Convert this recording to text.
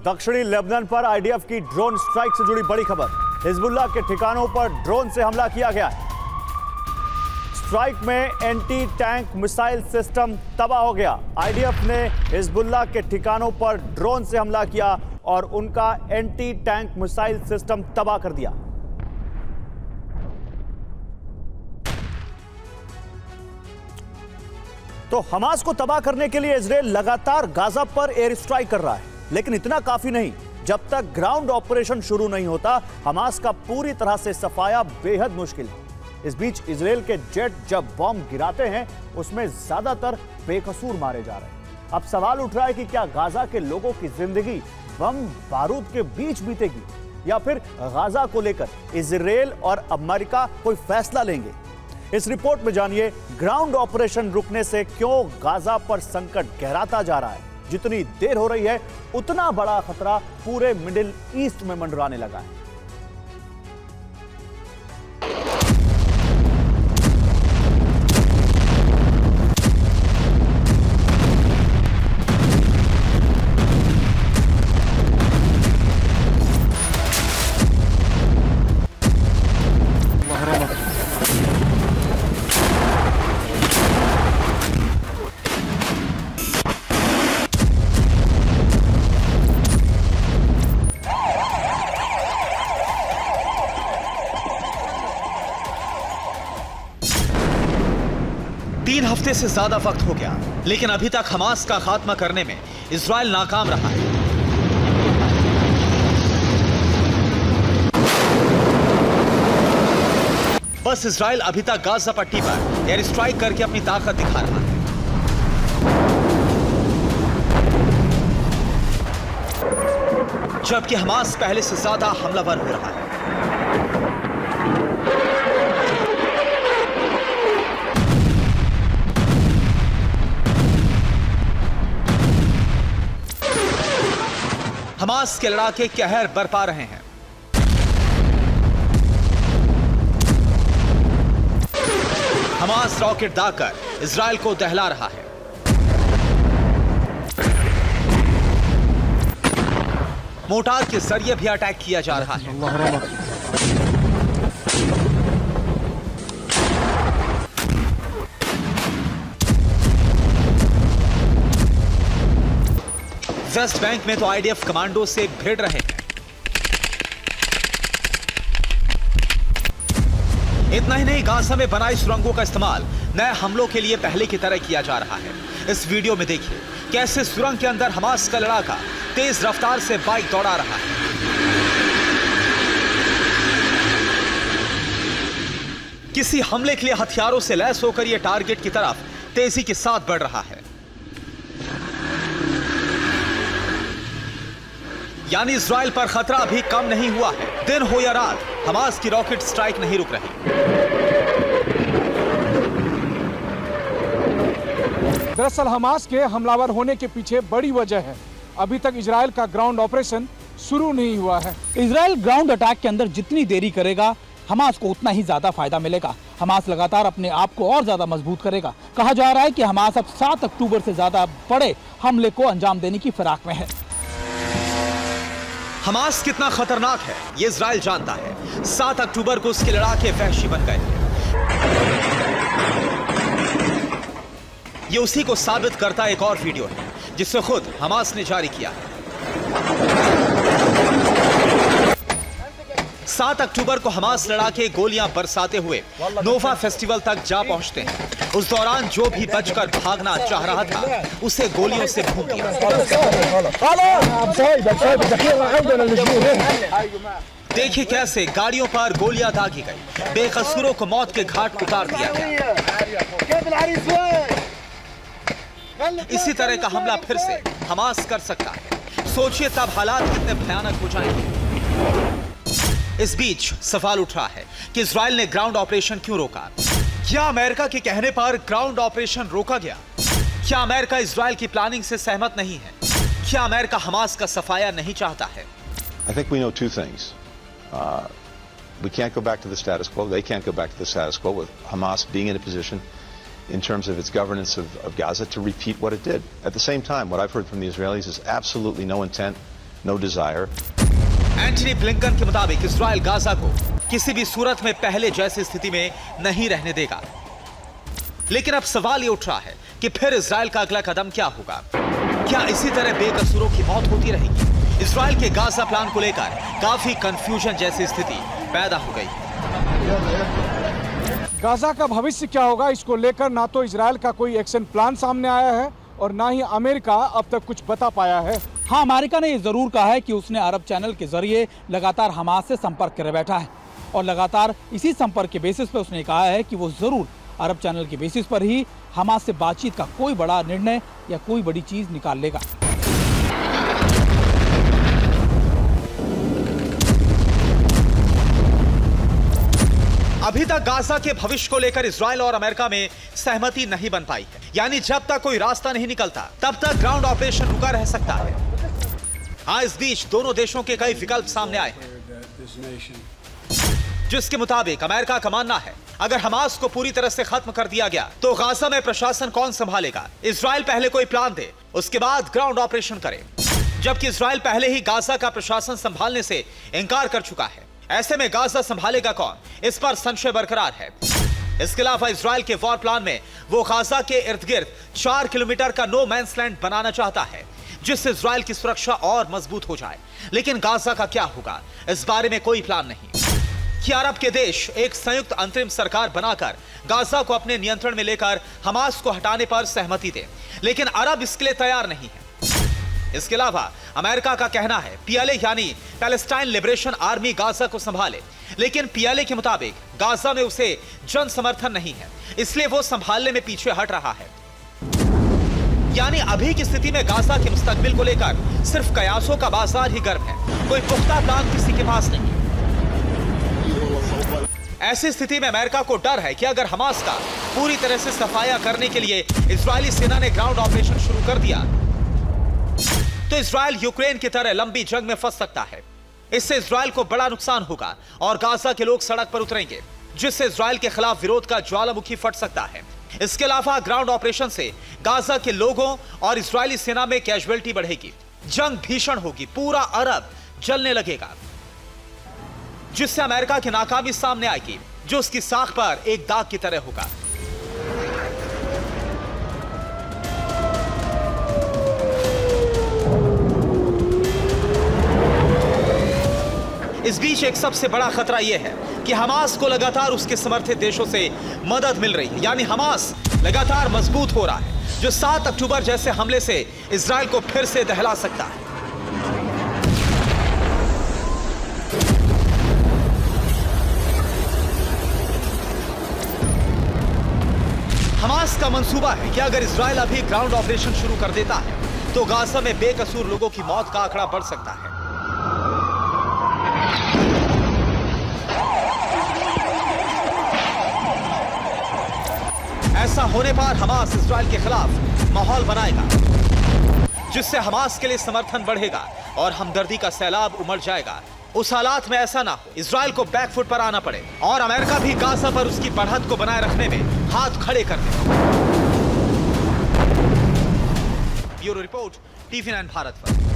दक्षिणी लेबनान पर आईडीएफ की ड्रोन स्ट्राइक से जुड़ी बड़ी खबर। हिजबुल्लाह के ठिकानों पर ड्रोन से हमला किया गया है। स्ट्राइक में एंटी टैंक मिसाइल सिस्टम तबाह हो गया। आईडीएफ ने हिजबुल्लाह के ठिकानों पर ड्रोन से हमला किया और उनका एंटी टैंक मिसाइल सिस्टम तबाह कर दिया। तो हमास को तबाह करने के लिए इजराइल लगातार गाजा पर एयर स्ट्राइक कर रहा है, लेकिन इतना काफी नहीं। जब तक ग्राउंड ऑपरेशन शुरू नहीं होता, हमास का पूरी तरह से सफाया बेहद मुश्किल है। इस बीच इजराइल के जेट जब बॉम्ब गिराते हैं, उसमें ज्यादातर बेकसूर मारे जा रहे हैं। अब सवाल उठ रहा है कि क्या गाजा के लोगों की जिंदगी बम बारूद के बीच बीतेगी, या फिर गाजा को लेकर इजराइल और अमेरिका कोई फैसला लेंगे। इस रिपोर्ट में जानिए ग्राउंड ऑपरेशन रुकने से क्यों गाजा पर संकट गहराता जा रहा है। जितनी देर हो रही है, उतना बड़ा खतरा पूरे मिडिल ईस्ट में मंडराने लगा है। तीन हफ्ते से ज्यादा वक्त हो गया, लेकिन अभी तक हमास का खात्मा करने में इजराइल नाकाम रहा है। बस इजराइल अभी तक गाजा पट्टी पर एयर स्ट्राइक करके अपनी ताकत दिखा रहा है। जबकि हमास पहले से ज्यादा हमलावर हो रहा है। हमास के लड़ाके कहर बरपा रहे हैं। हमास रॉकेट दागकर इजराइल को दहला रहा है। मोर्टार के जरिए भी अटैक किया जा रहा है। वेस्ट बैंक में तो आईडीएफ कमांडो से भिड़ रहे हैं। इतना ही नहीं, गाजा में बनाई सुरंगों का इस्तेमाल नए हमलों के लिए पहले की तरह किया जा रहा है। इस वीडियो में देखिए कैसे सुरंग के अंदर हमास का लड़ाका तेज रफ्तार से बाइक दौड़ा रहा है। किसी हमले के लिए हथियारों से लैस होकर यह टारगेट की तरफ तेजी के साथ बढ़ रहा है। यानी इजराइल पर खतरा अभी कम नहीं हुआ है। दिन हो या रात, हमास की रॉकेट स्ट्राइक नहीं रुक रही। दरअसल हमास के हमलावर होने के पीछे बड़ी वजह है, अभी तक इजराइल का ग्राउंड ऑपरेशन शुरू नहीं हुआ है। इजराइल ग्राउंड अटैक के अंदर जितनी देरी करेगा, हमास को उतना ही ज्यादा फायदा मिलेगा। हमास लगातार अपने आप को और ज्यादा मजबूत करेगा। कहा जा रहा है कि हमास अब 7 अक्टूबर से ज्यादा बड़े हमले को अंजाम देने की फिराक में है। हमास कितना खतरनाक है ये इजराइल जानता है। 7 अक्टूबर को उसके लड़ाके वहशी बन गए। ये उसी को साबित करता एक और वीडियो है जिसे खुद हमास ने जारी किया है। 7 अक्टूबर को हमास लड़ाके गोलियां बरसाते हुए नोवा फेस्टिवल तक जा पहुंचते हैं। उस दौरान जो भी बचकर भागना चाह रहा था, उसे गोलियों से भून दिया। देखिए कैसे गाड़ियों पर गोलियां दागी गई, बेकसूरों को मौत के घाट उतार दिया गया। इसी तरह का हमला फिर से हमास कर सकता है। सोचिए तब हालात कितने भयानक हो जाएंगे। इस बीच सवाल उठ रहा है कि इजराइल ने ग्राउंड ऑपरेशन क्यों रोका? क्या अमेरिका के कहने पर ग्राउंड ऑपरेशन रोका गया? क्या अमेरिका इजराइल की प्लानिंग से सहमत नहीं है? क्या अमेरिका हमास का सफाया नहीं चाहता है? I think we know two things. We can't go back to the status quo. They can't go back to the status quo with Hamas being in a position in terms of its governance of Gaza to repeat what it did. At the same time, what I've heard from the Israelis is absolutely no intent no desire. Antony Blinken के मुताबिक Israel Gaza को किसी भी सूरत में पहले जैसी स्थिति में नहीं रहने देगा। लेकिन अब सवाल ये उठ रहा है कि फिर इजराइल का अगला कदम क्या होगा? क्या इसी तरह बेकसूरों की मौत होती रहेगी? इजराइल के गाजा प्लान को लेकर काफी कंफ्यूजन जैसी स्थिति पैदा हो गई। गाजा का भविष्य क्या होगा, इसको लेकर ना तो इजराइल का कोई एक्शन प्लान सामने आया है और ना ही अमेरिका अब तक कुछ बता पाया है। हाँ, अमेरिका ने ये जरूर कहा है कि उसने अरब चैनल के जरिए लगातार हमास से संपर्क करे बैठा है और लगातार इसी संपर्क के बेसिस पर उसने कहा है कि वो जरूर अरब चैनल के बेसिस पर ही हमास से बातचीत का कोई बड़ा निर्णय या कोई बड़ी चीज निकाल लेगा। अभी तक गाजा के भविष्य को लेकर इजराइल और अमेरिका में सहमति नहीं बन पाई है। यानी जब तक कोई रास्ता नहीं निकलता तब तक ग्राउंड ऑपरेशन रुका रह सकता है। हाँ, इस बीच दोनों देशों के कई विकल्प सामने आए हैं, जिसके मुताबिक अमेरिका का मानना है अगर हमास को पूरी तरह से खत्म कर दिया गया तो गाजा में प्रशासन कौन संभालेगा? इजराइल पहले कोई प्लान दे, उसके बाद ग्राउंड ऑपरेशन करे। जबकि इजराइल पहले ही गाजा का प्रशासन संभालने से इनकार कर चुका है। ऐसे में गाजा संभालेगा कौन, इस पर संशय बरकरार है। इसके अलावा इजराइल के वॉर प्लान में वो गाजा के इर्द गिर्द 4 किलोमीटर का नो मैंस लैंड बनाना चाहता है, जिससे इजराइल की सुरक्षा और मजबूत हो जाए। लेकिन गाजा का क्या होगा, इस बारे में कोई प्लान नहीं। क्या अरब के देश एक संयुक्त अंतरिम सरकार बनाकर गाजा को अपने नियंत्रण में लेकर हमास को हटाने पर सहमति दे? लेकिन अरब इसके लिए तैयार नहीं है। इसके अलावा अमेरिका का कहना है पीएलए यानी पैलेस्टाइन लिबरेशन आर्मी गाजा को संभाले, लेकिन पीएलए के मुताबिक गाजा में उसे जन समर्थन नहीं है, इसलिए वो संभालने में पीछे हट रहा है। यानी अभी की स्थिति में गाजा के मुस्तकबिल को लेकर सिर्फ कयासों का बाजार ही गर्म है, कोई पुख्ता प्लान किसी के पास नहीं। ऐसी स्थिति में अमेरिका को डर है कि अगर हमास का पूरी तरह से सफाया करने के लिए इजरायली सेना ने ग्राउंड ऑपरेशन शुरू कर दिया तो इजराइल यूक्रेन की तरह लंबी जंग में फंस सकता है। इससे इजराइल को बड़ा नुकसान होगा और गाजा के लोग सड़क पर उतरेंगे, जिससे इजराइल के खिलाफ विरोध का ज्वालामुखी फट सकता है। इसके अलावा ग्राउंड ऑपरेशन से गाजा के लोगों और इजरायली सेना में कैजुअलिटी बढ़ेगी, जंग भीषण होगी, पूरा अरब जलने लगेगा, जिससे अमेरिका की नाकामी सामने आएगी, जो उसकी साख पर एक दाग की तरह होगा। इस बीच एक सबसे बड़ा खतरा यह है कि हमास को लगातार उसके समर्थित देशों से मदद मिल रही है। यानी हमास लगातार मजबूत हो रहा है, जो 7 अक्टूबर जैसे हमले से इजराइल को फिर से दहला सकता है। हमास का मंसूबा है कि अगर इजराइल अभी ग्राउंड ऑपरेशन शुरू कर देता है तो गाजा में बेकसूर लोगों की मौत का आंकड़ा बढ़ सकता है। ऐसा होने पर हमास इजराइल के खिलाफ माहौल बनाएगा, जिससे हमास के लिए समर्थन बढ़ेगा और हमदर्दी का सैलाब उमड़ जाएगा। उस हालात में ऐसा ना हो इजराइल को बैकफुट पर आना पड़े और अमेरिका भी गाजा पर उसकी बढ़त को बनाए रखने में हाथ खड़े कर दे। ब्यूरो रिपोर्ट, TV9 भारत पर।